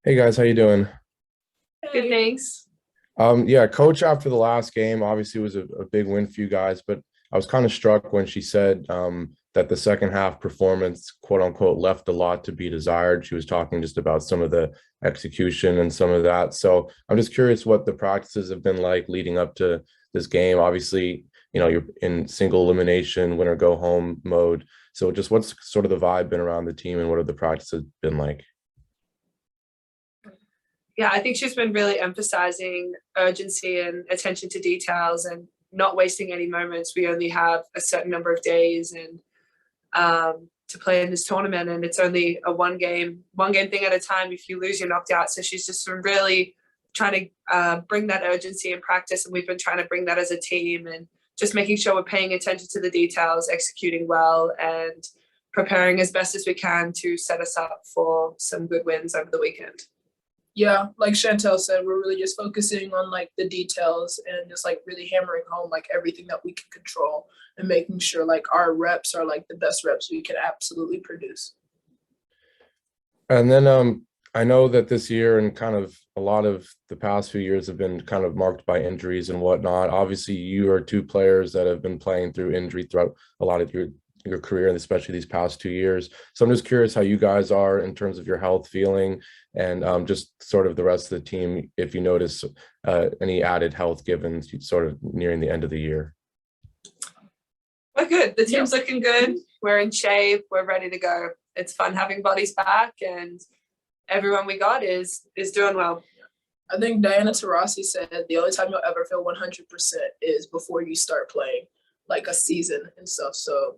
Hey guys, how you doing? Good, thanks. Yeah, coach after the last game obviously was a big win for you guys, but I was kind of struck when she said that the second half performance, quote unquote, left a lot to be desired. She was talking just about some of the execution and some of that. So I'm just curious what the practices have been like leading up to this game. Obviously, you're in single elimination, win or go home mode. So just what's sort of the vibe been around the team and what have the practices been like? Yeah, I think she's been really emphasizing urgency and attention to details and not wasting any moments. We only have a certain number of days and to play in this tournament, and it's only a one game thing at a time. If you lose, you're knocked out. So she's just been really trying to bring that urgency in practice, and we've been trying to bring that as a team and just making sure we're paying attention to the details, executing well, and preparing as best as we can to set us up for some good wins over the weekend. Yeah, like Chantel said, we're really just focusing on like the details and just like really hammering home like everything that we can control and making sure like our reps are like the best reps we can absolutely produce. And then I know that this year and kind of a lot of the past few years have been kind of marked by injuries and whatnot. Obviously, you are two players that have been playing through injury throughout a lot of your career, and especially these past 2 years. So I'm just curious how you guys are in terms of your health feeling and just sort of the rest of the team, if you notice any added health given sort of nearing the end of the year. We're good. The team's looking good. We're in shape. We're ready to go. It's fun having bodies back, and everyone we got is doing well. I think Diana Taurasi said the only time you'll ever feel 100% is before you start playing like a season and stuff. So,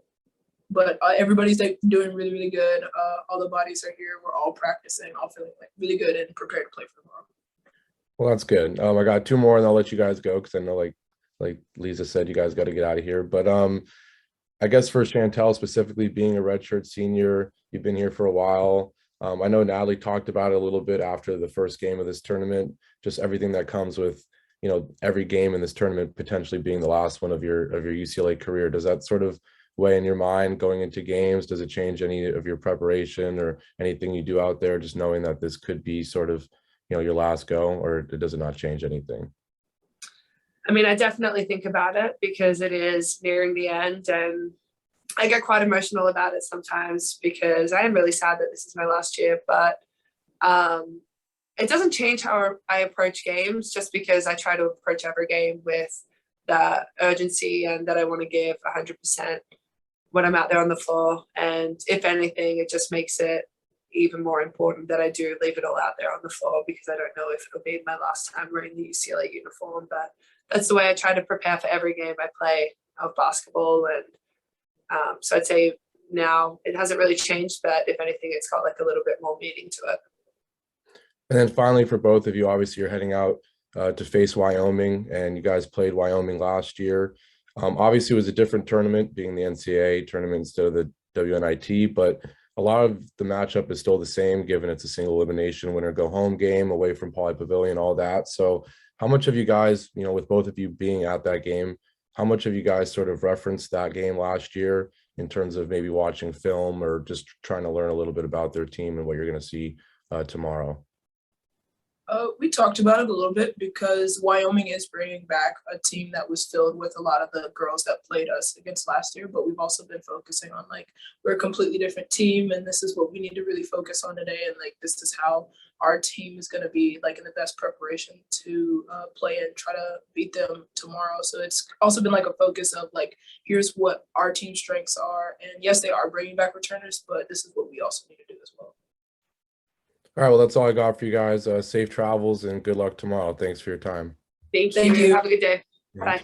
but everybody's like doing really, really good. All the bodies are here. We're all practicing, all feeling like really good and prepared to play for tomorrow. Well, that's good. I got two more and I'll let you guys go because I know like Lisa said, you guys got to get out of here. But I guess for Chantel specifically, being a redshirt senior, you've been here for a while. I know Natalie talked about it a little bit after the first game of this tournament, just everything that comes with, every game in this tournament potentially being the last one of your UCLA career. Does that sort of weigh in your mind going into games? Does it change any of your preparation or anything you do out there, just knowing that this could be sort of, your last go, or does it not change anything? I mean, I definitely think about it because it is nearing the end, and I get quite emotional about it sometimes because I am really sad that this is my last year. But it doesn't change how I approach games, just because I try to approach every game with the urgency and that I want to give 100% when I'm out there on the floor. And if anything, it just makes it even more important that I do leave it all out there on the floor, because I don't know if it'll be my last time wearing the UCLA uniform. But that's the way I try to prepare for every game I play of basketball. And so I'd say now it hasn't really changed, but if anything, it's got like a little bit more meaning to it. And then finally, for both of you, obviously you're heading out to face Wyoming, and you guys played Wyoming last year. Obviously, it was a different tournament, being the NCAA tournament instead of the WNIT, but a lot of the matchup is still the same, given it's a single elimination winner go home game away from Pauley Pavilion, all that. So how much of you guys, with both of you being at that game, how much of you guys sort of referenced that game last year in terms of maybe watching film or just trying to learn a little bit about their team and what you're going to see tomorrow? We talked about it a little bit because Wyoming is bringing back a team that was filled with a lot of the girls that played us against last year, but we've also been focusing on like, we're a completely different team and this is what we need to really focus on today. And like, this is how our team is going to be like in the best preparation to play and try to beat them tomorrow. So it's also been like a focus of like, here's what our team strengths are. And yes, they are bringing back returners, but this is what we also need to do as well. All right, well, that's all I got for you guys. Safe travels and good luck tomorrow. Thanks for your time. Thank you. Have a good day. Bye.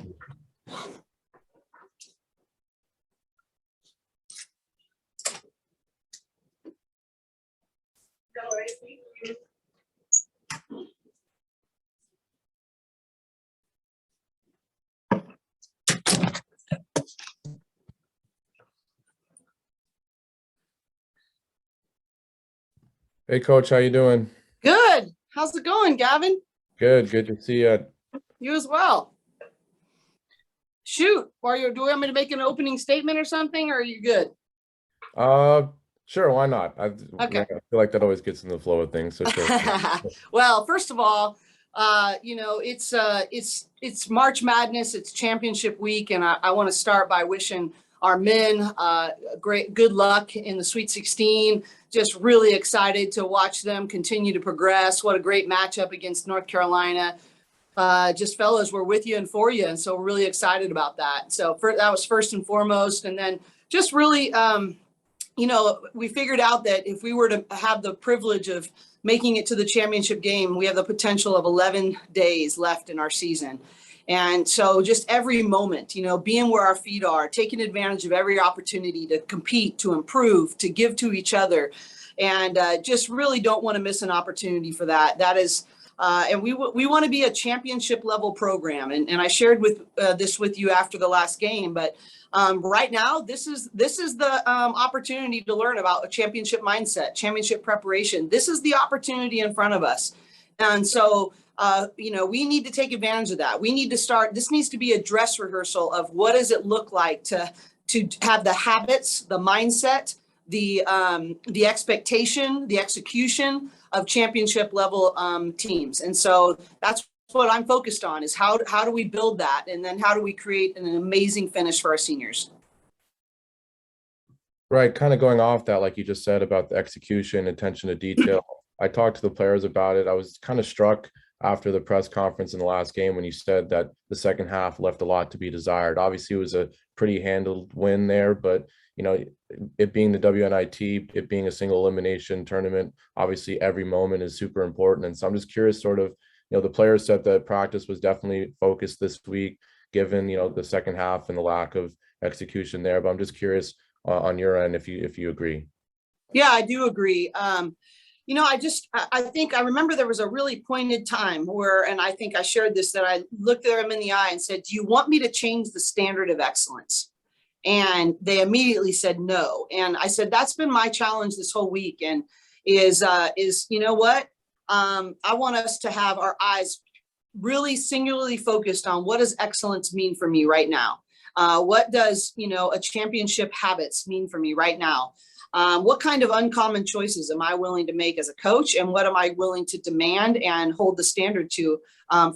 Hey, Coach, how you doing? Good. How's it going, Gavin? Good to see you. You as well. Shoot. Do you want me to make an opening statement or something, or are you good? Sure, why not? Okay. I feel like that always gets in the flow of things. So sure. Well, first of all, it's March Madness, it's championship week, and I want to start by wishing our men good luck in the Sweet 16. Just really excited to watch them continue to progress. What a great matchup against North Carolina. Just fellas, we're with you and for you, and so we're really excited about that. So that was first and foremost, and then just really, we figured out that if we were to have the privilege of making it to the championship game, we have the potential of 11 days left in our season. And so just every moment, being where our feet are, taking advantage of every opportunity to compete, to improve, to give to each other, and just really don't want to miss an opportunity for that. That is, and we want to be a championship level program. And I shared this with you after the last game, but right now, this is the opportunity to learn about a championship mindset, championship preparation. This is the opportunity in front of us. And so, we need to take advantage of that. We need to start, this needs to be a dress rehearsal of what does it look like to have the habits, the mindset, the expectation, the execution of championship level teams. And so that's what I'm focused on, is how do we build that, and then how do we create an amazing finish for our seniors. Right, kind of going off that, like you just said about the execution, attention to detail. I talked to the players about it. I was kind of struck after the press conference in the last game when you said that the second half left a lot to be desired. Obviously, it was a pretty handled win there, but it being the WNIT, it being a single elimination tournament, obviously every moment is super important. And so I'm just curious, sort of, the players said that practice was definitely focused this week, given, the second half and the lack of execution there. But I'm just curious on your end if you agree. Yeah, I do agree. I think I remember there was a really pointed time where, and I think I shared this, that I looked them in the eye and said, do you want me to change the standard of excellence? And they immediately said no. And I said, that's been my challenge this whole week. And is what? I want us to have our eyes really singularly focused on what does excellence mean for me right now? What does, a championship habits mean for me right now? What kind of uncommon choices am I willing to make as a coach, and what am I willing to demand and hold the standard to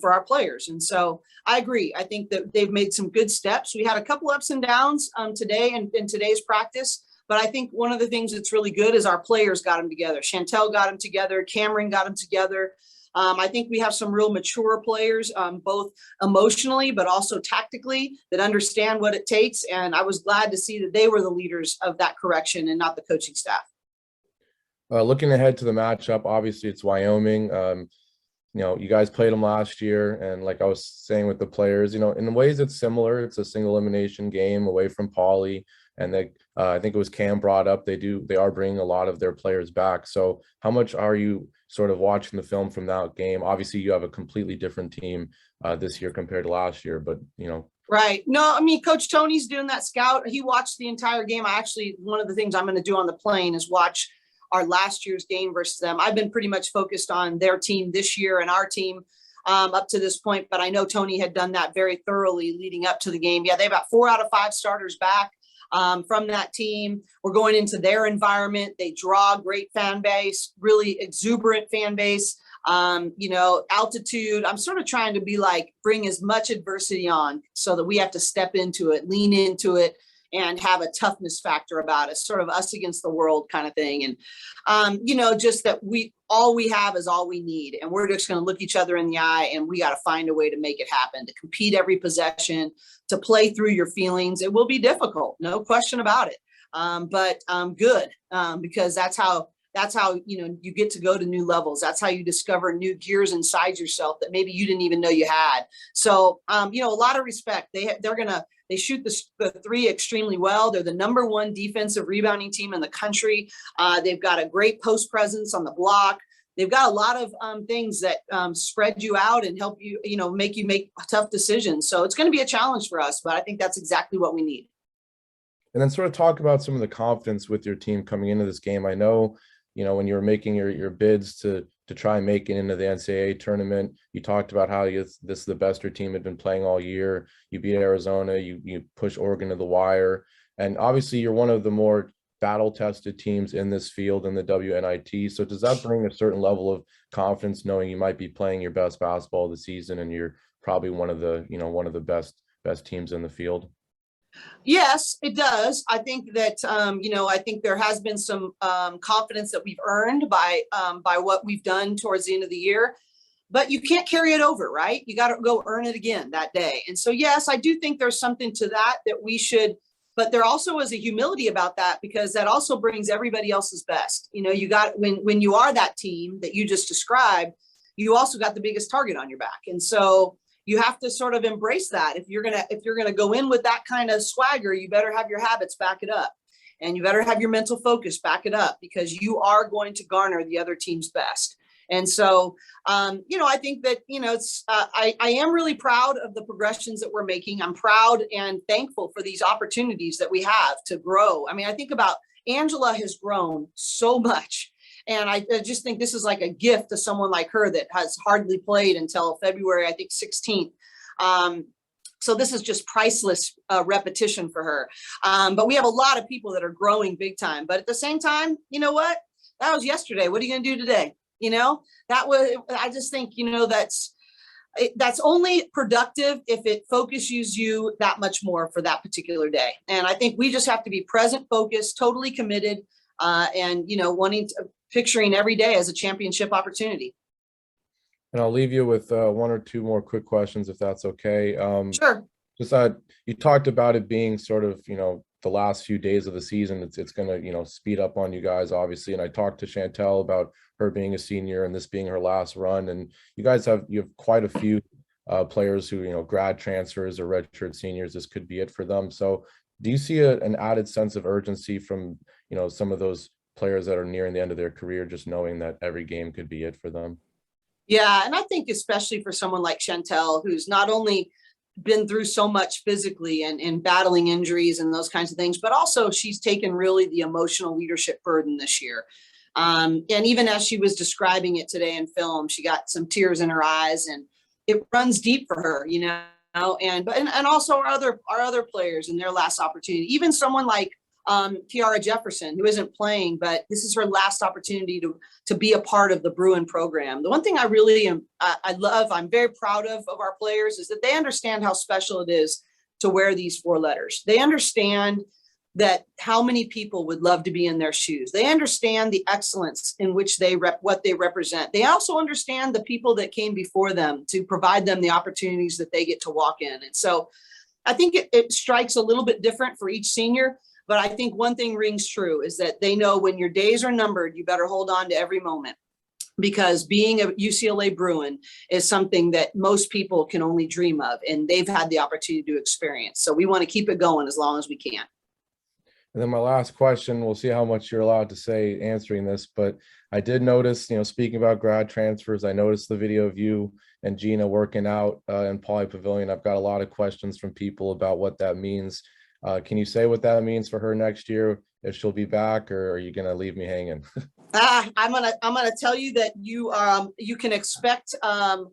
for our players? And so I agree. I think that they've made some good steps. We had a couple ups and downs today and in today's practice, but I think one of the things that's really good is our players got them together. Chantel got them together. Camryn got them together. I think we have some real mature players, both emotionally, but also tactically, that understand what it takes. And I was glad to see that they were the leaders of that correction and not the coaching staff. Looking ahead to the matchup, obviously it's Wyoming. You guys played them last year, and like I was saying with the players, in ways it's similar. It's a single elimination game away from Poly, and I think it was Cam brought up, they are bringing a lot of their players back. So how much are you sort of watching the film from that game? Obviously, you have a completely different team this year compared to last year, but Right. No, I mean, Coach Tony's doing that scout. He watched the entire game. One of the things I'm going to do on the plane is watch our last year's game versus them. I've been pretty much focused on their team this year and our team up to this point, but I know Tony had done that very thoroughly leading up to the game. Yeah, they've got 4 out of 5 starters back from that team. We're going into their environment. They draw a great fan base, really exuberant fan base. Altitude. I'm sort of trying to be like, bring as much adversity on so that we have to step into it, lean into it, and have a toughness factor about us, sort of us against the world kind of thing. And, just that all we have is all we need. And we're just going to look each other in the eye, and we got to find a way to make it happen, to compete every possession, to play through your feelings. It will be difficult, no question about it. But good, because that's how you get to go to new levels. That's how you discover new gears inside yourself that maybe you didn't even know you had. So, a lot of respect. They shoot the 3 extremely well. They're the -- 1 defensive rebounding team in the country. They've got a great post presence on the block. They've got a lot of things that spread you out and help you, make you make tough decisions. So it's going to be a challenge for us, but I think that's exactly what we need. And then sort of talk about some of the confidence with your team coming into this game. I know, when you were making your bids to try and make it into the NCAA tournament, you talked about how this is the best your team had been playing all year. You beat Arizona, you push Oregon to the wire. And obviously you're one of the more battle tested teams in this field in the WNIT. So does that bring a certain level of confidence knowing you might be playing your best basketball of the season and you're probably one of the best teams in the field? Yes, it does. I think that, I think there has been some confidence that we've earned by what we've done towards the end of the year, but you can't carry it over, right? You got to go earn it again that day. And so, yes, I do think there's something to that we should, but there also is a humility about that, because that also brings everybody else's best. You got, when you are that team that you just described, you also got the biggest target on your back. And so you have to sort of embrace that. If you're gonna go in with that kind of swagger, you better have your habits back it up, and you better have your mental focus back it up, because you are going to garner the other team's best. And so, I think that it's I am really proud of the progressions that we're making. I'm proud and thankful for these opportunities that we have to grow. I mean, I think about Angela has grown so much. And I just think this is like a gift to someone like her that has hardly played until February, I think 16th. So this is just priceless repetition for her. But we have a lot of people that are growing big time. But at the same time, you know what? That was yesterday. What are you going to do today? I just think, that's only productive if it focuses you that much more for that particular day. And I think we just have to be present, focused, totally committed, and, picturing every day as a championship opportunity. And I'll leave you with one or two more quick questions, if that's okay. Sure. Just you talked about it being sort of, the last few days of the season. It's going to, speed up on you guys, obviously. And I talked to Chantel about her being a senior and this being her last run. And you have quite a few players who, grad transfers or redshirt seniors. This could be it for them. So do you see an added sense of urgency from, some of those players that are nearing the end of their career, just knowing that every game could be it for them? Yeah. And I think especially for someone like Chantel, who's not only been through so much physically and battling injuries and those kinds of things, but also she's taken really the emotional leadership burden this year. And even as she was describing it today in film, she got some tears in her eyes, and it runs deep for her, and also our other players in their last opportunity, even someone like Tiara Jefferson, who isn't playing, but this is her last opportunity to be a part of the Bruin program. The one thing I really I'm very proud of our players, is that they understand how special it is to wear these 4 letters. They understand that how many people would love to be in their shoes. They understand the excellence in which what they represent. They also understand the people that came before them to provide them the opportunities that they get to walk in. And so I think it strikes a little bit different for each senior. But I think one thing rings true, is that they know when your days are numbered, you better hold on to every moment, because being a UCLA Bruin is something that most people can only dream of, and they've had the opportunity to experience. So we want to keep it going as long as we can. And then my last question, we'll see how much you're allowed to say answering this, but I did notice, speaking about grad transfers, I noticed the video of you and Gina working out in Poly Pavilion. I've got a lot of questions from people about what that means. Can you say what that means for her next year, if she'll be back, or are you going to leave me hanging? I'm gonna tell you that you can expect a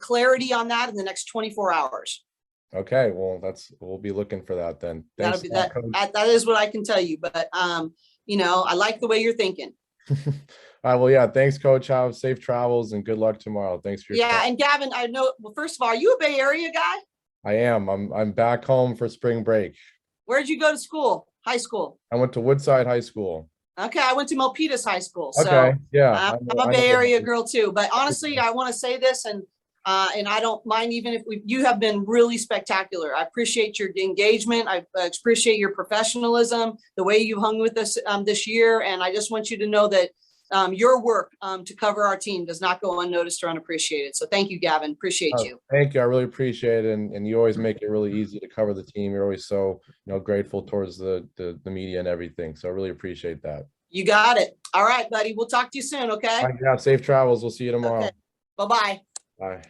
clarity on that in the next 24 hours. Okay, well, we'll be looking for that then. Thanks. That is what I can tell you, but I like the way you're thinking. All right, well, yeah, thanks, Coach. Have safe travels and good luck tomorrow. Thanks for your time. And Gavin, I know, well, first of all, are you a Bay Area guy? I am. I'm back home for spring break. Where'd you go to school? High school? I went to Woodside High School. Okay, I went to Milpitas High School. So okay, yeah. I'm a Bay Area girl too. But honestly, I want to say this, and I don't mind even if you have been really spectacular. I appreciate your engagement. I appreciate your professionalism, the way you hung with us this year. And I just want you to know that your work to cover our team does not go unnoticed or unappreciated. So thank you, Gavin. Appreciate you. Thank you. I really appreciate it. And you always make it really easy to cover the team. You're always so, grateful towards the media and everything. So I really appreciate that. You got it. All right, buddy. We'll talk to you soon. Okay. All right, yeah. Safe travels. We'll see you tomorrow. Okay. Bye-bye. Bye.